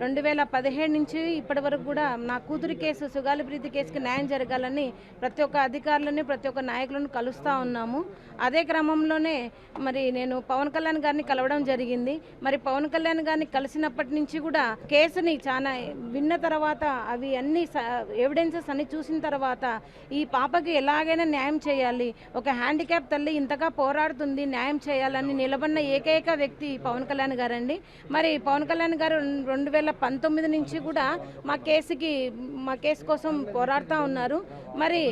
2017 నుంచి ఇప్పటి వరకు కూడా నా కూతురి కేసు సుగాలి ప్రీతి కేసుకి న్యాయం జరగాలని ప్రతి ఒక్క అధికారులని ప్రతి ఒక్క నాయకులను కలుస్తూ ఉన్నాము. అదే క్రమంలోనే మరి నేను పవన్ కళ్యాణ్ గారిని కలవడం జరిగింది. మరి పవన్ కళ్యాణ్ గారిని కలిసినప్పటి నుంచి కూడా కేసుని చాలా విన్న తర్వాత అవి అన్ని ఎవిడెన్సెస్ అన్ని చూసిన తర్వాత ఈ పాపకి ఎలాగైనా న్యాయం చేయాలి, ఒక హ్యాండిక్యాప్ తల్లి ఇంతగా పోరాడుతుంది, న్యాయం చేయాలని నిలబడిన ఏకైక వ్యక్తి పవన్ కళ్యాణ్ గారండి. మరి పవన్ కళ్యాణ్ గారు 2019 నుంచి కూడా మా కేసు కోసం పోరాడుతూ ఉన్నారు. మరి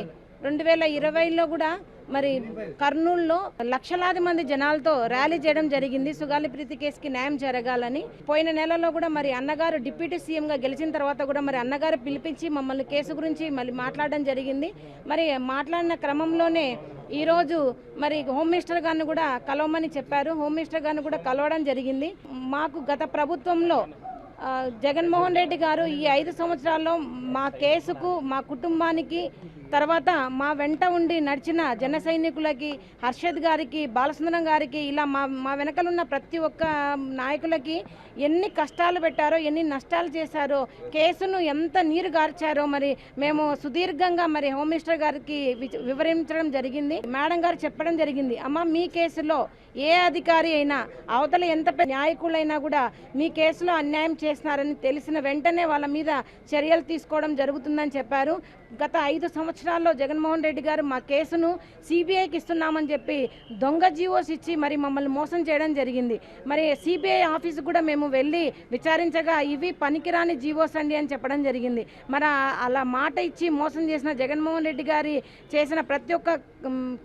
2020లో కూడా మరి కర్నూలులో లక్షలాది మంది జనాలతో ర్యాలీ చేయడం జరిగింది సుగాలి ప్రీతి కేసుకి న్యాయం జరగాలని. పోయిన నెలలో కూడా మరి అన్నగారు డిప్యూటీ సీఎంగా గెలిచిన తర్వాత కూడా మరి అన్నగారు పిలిపించి మమ్మల్ని కేసు గురించి మళ్ళీ మాట్లాడడం జరిగింది. మరి మాట్లాడిన క్రమంలోనే ఈరోజు మరి హోమ్ మినిస్టర్ గారిని కూడా కలవమని చెప్పారు. హోమ్ మినిస్టర్ గారిని కూడా కలవడం జరిగింది. మాకు గత ప్రభుత్వంలో జగన్మోహన్ రెడ్డి గారు ఈ 5 సంవత్సరాల్లో మా కేసుకు, మా కుటుంబానికి, తర్వాత మా వెంట ఉండి నడిచిన జన సైనికులకి, హర్షద్ గారికి, బాలసుందరం గారికి, ఇలా మా వెనకలున్న ప్రతి ఒక్క నాయకులకి ఎన్ని కష్టాలు పెట్టారో, ఎన్ని నష్టాలు చేశారో, కేసును ఎంత నీరు గార్చారో మరి మేము సుదీర్ఘంగా మరి హోమ్ మినిస్టర్ గారికి వివరించడం జరిగింది. మేడం గారు చెప్పడం జరిగింది, అమ్మ మీ కేసులో ఏ అధికారి అయినా అవతల ఎంత న్యాయకులైనా కూడా మీ కేసులో అన్యాయం చేస్తున్నారని తెలిసిన వెంటనే వాళ్ళ మీద చర్యలు తీసుకోవడం జరుగుతుందని చెప్పారు. గత 5 సంవత్సరాల్లో జగన్మోహన్ రెడ్డి గారు మా కేసును సిబిఐకి ఇస్తున్నామని చెప్పి దొంగ జీవోస్ ఇచ్చి మరి మమ్మల్ని మోసం చేయడం జరిగింది. మరి సిబిఐ ఆఫీసు కూడా మేము వెళ్ళి విచారించగా ఇవి పనికిరాని జీవోస్ అండి అని చెప్పడం జరిగింది. మరి అలా మాట ఇచ్చి మోసం చేసిన జగన్మోహన్ రెడ్డి గారి చేసిన ప్రతి ఒక్క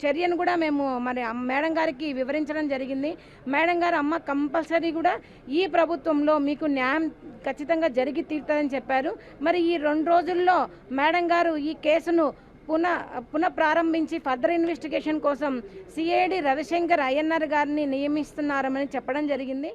చర్యను కూడా మేము మరి మేడం గారికి వివరించడం జరిగింది. మేడం గారు అమ్మ కంపల్సరీ కూడా ఈ ప్రభుత్వంలో మీకు న్యాయం ఖచ్చితంగా జరిగి తీరుతుందని చెప్పారు. మరి ఈ 2 రోజుల్లో మేడం గారు ఈ కేసును పునః ప్రారంభించి ఫర్దర్ ఇన్వెస్టిగేషన్ కోసం సిఐడి రవిశంకర్ అయ్యన్నర్ గారిని నియమిస్తున్నారని చెప్పడం జరిగింది.